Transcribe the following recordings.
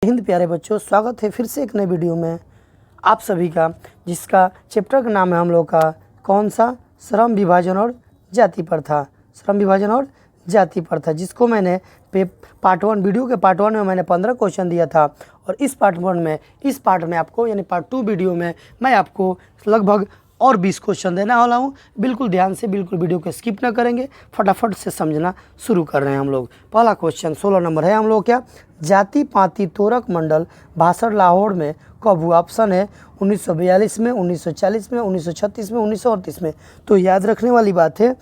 हिंद प्यारे बच्चों, स्वागत है फिर से एक नए वीडियो में आप सभी का, जिसका चैप्टर का नाम है हम लोग का कौन सा, श्रम विभाजन और जाति प्रथा। श्रम विभाजन और जाति प्रथा, जिसको मैंने पार्ट 1 वीडियो के पार्ट 1 में मैंने 15 क्वेश्चन दिया था, और इस पार्ट में आपको यानी पार्ट 2 वीडियो में मैं आपको लगभग और 20 क्वेश्चन देना वाला हूँ। बिल्कुल ध्यान से, बिल्कुल वीडियो को स्किप ना करेंगे, फटाफट से समझना शुरू कर रहे हैं हम लोग। पहला क्वेश्चन 16 नंबर है हम लोग क्या, जाति पाति तोरक मंडल भाषण लाहौर में कब हुआ? ऑप्शन है 1942 में, 1940 में, 1936 में, 1938 में। तो याद रखने वाली बात है,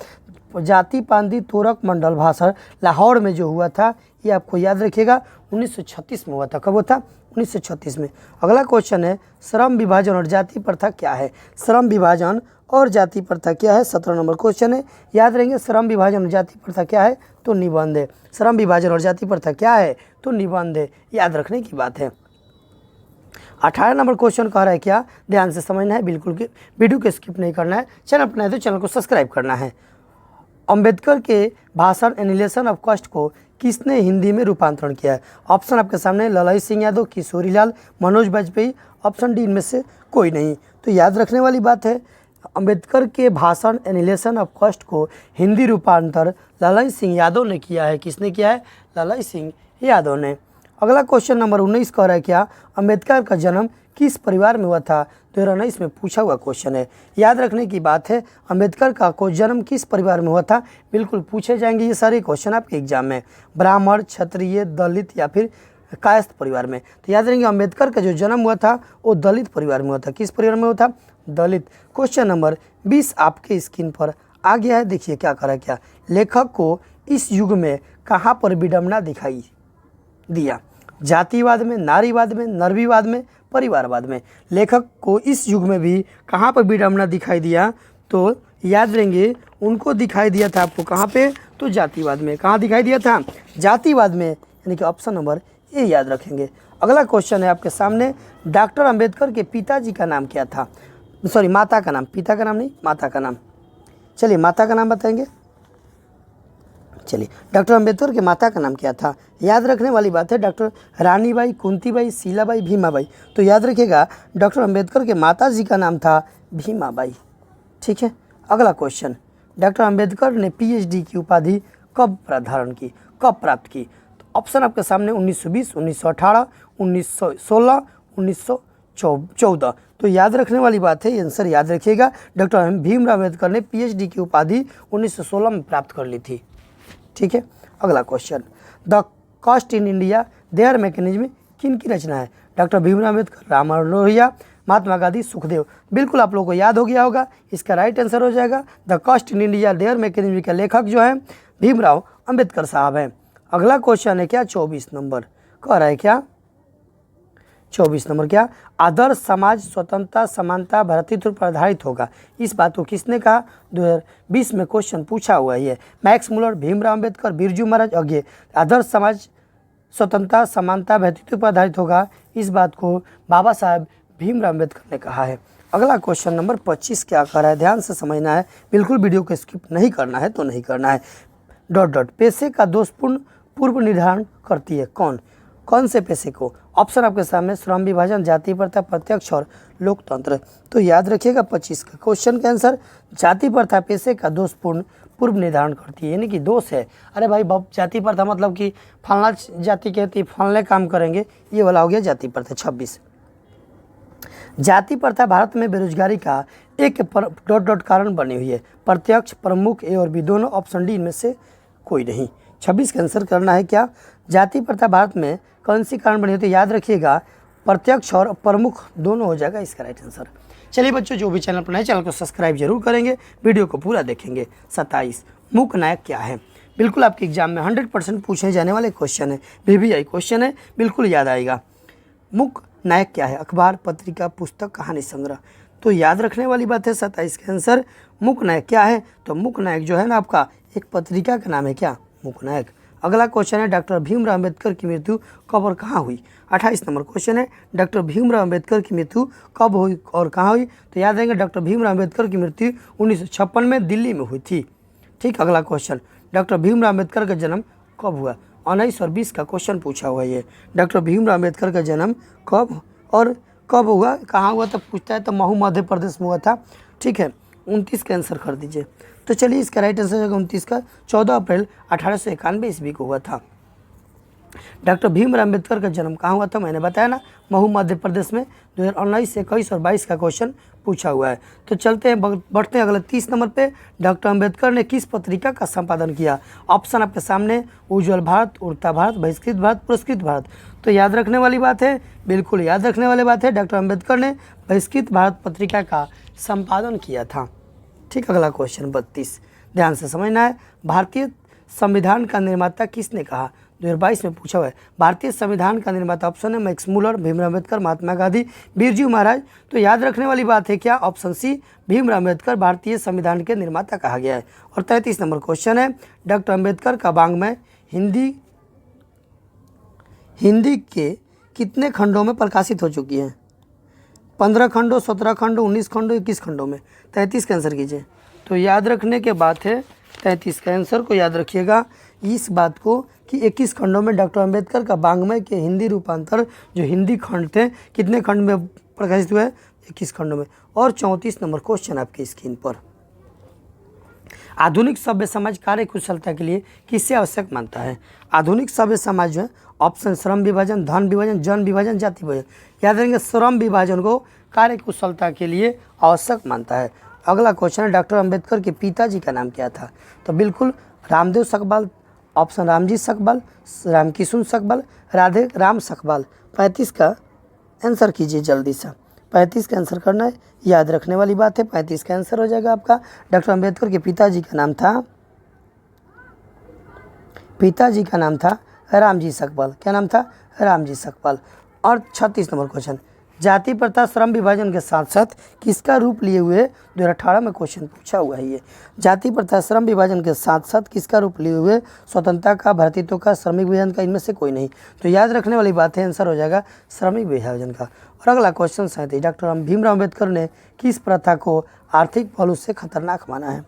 जाति पाति तोरक मंडल भाषण लाहौर में जो हुआ था, ये आपको याद रखिएगा 1936 में हुआ था। कब हुआ था? 1936 में। अगला क्वेश्चन है, श्रम विभाजन और जाति प्रथा क्या है? श्रम विभाजन और जाति प्रथा क्या है? 17 नंबर क्वेश्चन है, याद रहेंगे। श्रम विभाजन और जाति प्रथा क्या है? तो निबंध है। श्रम विभाजन और जाति प्रथा क्या है? तो निबंध है, याद रखने की बात है। 18 नंबर क्वेश्चन कह रहा है क्या? ध्यान से समझना है, बिल्कुल वीडियो को स्किप नहीं करना है। चैनल पर नए तो चैनल को सब्सक्राइब करना है। अंबेडकर के भाषण एनिलेशन ऑफ कास्ट को किसने हिंदी में रूपांतरण किया है? ऑप्शन आपके सामने, ललाई सिंह यादव, किशोरीलाल, मनोज वाजपेयी। ऑप्शन डी इनमें से कोई नहीं। तो याद रखने वाली बात है, अंबेडकर के भाषण एनिलेशन ऑफ कास्ट को हिंदी रूपांतर ललाई सिंह यादव ने किया है। किसने किया है? ललाई सिंह यादव ने। अगला क्वेश्चन नंबर 19 कह रहा है क्या, अंबेडकर का जन्म किस परिवार में हुआ था? 2019 में पूछा हुआ क्वेश्चन है। याद रखने की बात है, अंबेडकर का को जन्म किस परिवार में हुआ था? बिल्कुल पूछे जाएंगे ये सारे क्वेश्चन आपके एग्जाम में। ब्राह्मण, क्षत्रिय, दलित या फिर कायस्थ परिवार में। तो याद रखेंगे, अंबेडकर का जो जन्म हुआ था वो दलित परिवार में हुआ था। किस परिवार में हुआ था? दलित। क्वेश्चन नंबर 20 आपके स्क्रीन पर आ गया है, देखिए क्या करा क्या। लेखक को इस युग में कहाँ पर विडंबना दिखाई दिया? जातिवाद में, नारीवाद में, नरवीवाद में, परिवारवाद में। लेखक को इस युग में भी कहाँ पर विडंबना दिखाई दिया? तो याद रहेंगे, उनको दिखाई दिया था आपको कहाँ पे? तो जातिवाद में। कहाँ दिखाई दिया था? जातिवाद में, यानी कि ऑप्शन नंबर ये याद रखेंगे। अगला क्वेश्चन है आपके सामने, डॉक्टर अंबेडकर के पिताजी का नाम क्या था? सॉरी, माता का नाम, पिता का नाम नहीं, माता का नाम। चलिए माता का नाम बताएंगे। चलिए, डॉक्टर अंबेडकर के माता का नाम क्या था? याद रखने वाली बात है, डॉक्टर रानीबाई, कुंतीबाई, शीलाबाई, भीमाबाई। तो याद रखिएगा, डॉक्टर अंबेडकर के माता जी का नाम था भीमाबाई। ठीक है। अगला क्वेश्चन, डॉक्टर अंबेडकर ने पीएचडी की उपाधि कब धारण की, कब प्राप्त की? तो ऑप्शन आपके सामने 1920, 1918, 1916, 1914। तो याद रखने वाली बात है, आंसर याद रखिएगा, डॉक्टर भीमराव अम्बेडकर ने पीएचडी की उपाधि 1916 में प्राप्त कर ली थी। ठीक है। अगला question, the caste in India their mechanism किन की रचना है? डॉक्टर भीमराव अम्बेडकर, राम मनोहर लोहिया, महात्मा गांधी, सुखदेव। बिल्कुल आप लोगों को याद हो गया होगा, इसका राइट आंसर हो जाएगा the caste in India their mechanism के लेखक जो है भीमराव अम्बेडकर साहब हैं। अगला क्वेश्चन है क्या, 24 नंबर कह रहा है क्या, 24 नंबर क्या, आदर्श समाज स्वतंत्रता, समानता, भ्रातृत्व पर आधारित होगा। इस बात को किसने कहा? 2020 में क्वेश्चन पूछा हुआ है। Max Muller, Bhimrao Ambedkar, Birju Maharaj Agyeya. आदर्श समाज स्वतंत्रता, समानता, भ्रातृत्व पर आधारित होगा, इस बात को बाबा साहब भीमराव अम्बेडकर ने कहा है। अगला क्वेश्चन नंबर 25 क्या कर रहा है, ध्यान से समझना है, बिल्कुल वीडियो को स्किप नहीं करना है तो नहीं करना है। ... पेशे का दोषपूर्ण पूर्व निर्धारण करती है कौन? कौन से पेशे को? ऑप्शन आपके सामने, श्रम विभाजन, जाति प्रथा, प्रत्यक्ष और लोकतंत्र। तो याद रखिएगा 25 का क्वेश्चन का आंसर, जाति प्रथा पेशे का दोषपूर्ण पूर्व निर्धारण करती है, यानी कि दोष है। अरे भाई जाति प्रथा मतलब कि फलना जाति कहती फलने काम करेंगे, ये वाला हो गया जाति प्रथा। 26, जाति प्रथा भारत में बेरोजगारी का एक ... कारण बनी हुई है। प्रत्यक्ष, प्रमुख, ए और बी दोनों। ऑप्शन डी इनमें से कोई नहीं। 26 का आंसर करना है क्या, जाति प्रथा भारत में कौन सी कारण बनी होती है? याद रखिएगा, प्रत्यक्ष और प्रमुख दोनों हो जाएगा इसका राइट आंसर। चलिए बच्चों, जो भी चैनल पर नए, चैनल को सब्सक्राइब जरूर करेंगे, वीडियो को पूरा देखेंगे। 27, मूक नायक क्या है? बिल्कुल आपके एग्जाम में 100% पूछे जाने वाले क्वेश्चन है, VVI क्वेश्चन है, बिल्कुल याद आएगा। मूक नायक क्या है? अखबार, पत्रिका, पुस्तक, कहानी संग्रह। तो याद रखने वाली बात है, 27 का आंसर मूक नायक क्या है? तो मूक नायक जो है ना आपका एक पत्रिका का नाम है क्या, मूक नायक। अगला क्वेश्चन है, डॉक्टर भीमराव अम्बेडकर की मृत्यु कब और कहाँ हुई? 28 नंबर क्वेश्चन है, डॉक्टर भीमराव अम्बेडकर की मृत्यु कब हुई और कहाँ हुई? तो याद रहेंगे, डॉक्टर भीमराव अम्बेडकर की मृत्यु 1956 में दिल्ली में हुई थी। ठीक। अगला क्वेश्चन, डॉक्टर भीमराव अम्बेडकर का जन्म कब हुआ? 19 और 20 का क्वेश्चन पूछा हुआ है ये। डॉक्टर भीमराव अम्बेडकर का जन्म कब और कब हुआ, कहाँ हुआ, तब पूछता है तो महू मध्य प्रदेश में हुआ था। ठीक है, 29 का आंसर कर दीजिए। तो चलिए इसका राइट आंसर होगा 29 का 14 अप्रैल 1891 ईस्वी को हुआ था। डॉक्टर भीमराव अम्बेडकर का जन्म कहाँ हुआ था, मैंने बताया ना, महू मध्य प्रदेश में। 2019, 21 और 22 का क्वेश्चन पूछा हुआ है। तो चलते हैं, बढ़ते हैं अगले 30 नंबर पे। डॉक्टर अम्बेडकर ने किस पत्रिका का संपादन किया? ऑप्शन आपके सामने, उज्ज्वल भारत, उड़ता भारत, बहिष्कृत भारत, पुरस्कृत भारत। तो याद रखने वाली बात है, बिल्कुल याद रखने वाली बात है, डॉक्टर अम्बेडकर ने बहिष्कृत भारत पत्रिका का संपादन किया था। ठीक, अगला क्वेश्चन 32, ध्यान से समझना है। भारतीय संविधान का निर्माता किसने कहा? 2022 में पूछा हुआ है। भारतीय संविधान का निर्माता ऑप्शन है मैक्स मुलर, भीमराव अम्बेडकर, महात्मा गांधी, बिरजू महाराज। तो याद रखने वाली बात है क्या? ऑप्शन सी, भीमराव अम्बेडकर भारतीय संविधान के निर्माता कहा गया है। और 33 नंबर क्वेश्चन है, डॉक्टर अम्बेडकर का वाङ्मय हिंदी के कितने खंडों में प्रकाशित हो चुकी है? 15 खंडों, 17 खंडों, 19 खंडों, 21 खंडों में? 33 का आंसर कीजिए। तो याद रखने के बात है, 33 का आंसर को याद रखिएगा इस बात को कि 21 खंडों में डॉक्टर अम्बेडकर का वाङ्मय के हिंदी रूपांतर जो हिंदी खंड थे कितने खंड में प्रकाशित हुए? 21 खंडों में। और 34 नंबर क्वेश्चन आपकी स्क्रीन पर, आधुनिक सभ्य समाज कार्य कुशलता के लिए किससे आवश्यक मानता है? आधुनिक सभ्य समाज जो है, ऑप्शन श्रम विभाजन, धन विभाजन, जन विभाजन, जाति विभाजन। याद रखेंगे, श्रम विभाजन को कार्य कुशलता के लिए आवश्यक मानता है। अगला क्वेश्चन है, डॉक्टर अम्बेडकर के पिताजी का नाम क्या था? तो बिल्कुल रामदेव सकपाल, ऑप्शन रामजी सकपाल, रामकिशुन सकपाल, राधे राम सकपाल। 35 का आंसर कीजिए जल्दी से। 35 का आंसर करना है, याद रखने वाली बात है। 35 का आंसर हो जाएगा आपका, डॉक्टर अम्बेडकर के पिताजी का नाम था रामजी सकपाल। क्या नाम था? रामजी सकपाल। और 36 नंबर क्वेश्चन, जाति प्रथा श्रम विभाजन के साथ साथ किसका रूप लिए हुए? 2018 में क्वेश्चन पूछा हुआ है ये। जाति प्रथा श्रम विभाजन के साथ साथ किसका रूप लिए हुए? स्वतंत्रता का, भारतीयत्व का, श्रमिक विभाजन का, इनमें से कोई नहीं। तो याद रखने वाली बात है, आंसर हो जाएगा श्रमिक विभाजन का। और अगला क्वेश्चन 37, डॉक्टर भीमराव अम्बेडकर ने किस प्रथा को आर्थिक पहलू से खतरनाक माना है?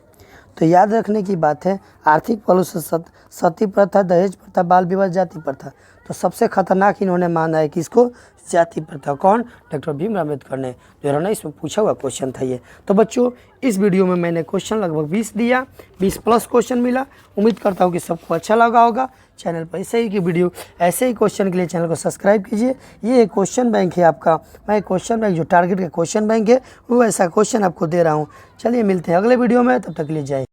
तो याद रखने की बात है, आर्थिक पहलू से सती प्रथा, दहेज प्रथा, बाल विवाह, जाति प्रथा। तो सबसे खतरनाक इन्होंने माना है किसको? जाति प्रथा। कौन? डॉक्टर भीमराव अम्बेडकर ने। 2019 में पूछा हुआ क्वेश्चन था ये। तो बच्चों, इस वीडियो में मैंने क्वेश्चन लगभग 20 दिया, 20 प्लस क्वेश्चन मिला। उम्मीद करता हूँ कि सबको अच्छा लगा होगा। चैनल पर ऐसे ही की वीडियो, ऐसे ही क्वेश्चन के लिए चैनल को सब्सक्राइब कीजिए। ये एक क्वेश्चन बैंक है आपका, मैं क्वेश्चन बैंक जो टारगेट का क्वेश्चन बैंक है वो ऐसा क्वेश्चन आपको दे रहा हूँ। चलिए मिलते हैं अगले वीडियो में, तब तक के लिए जय।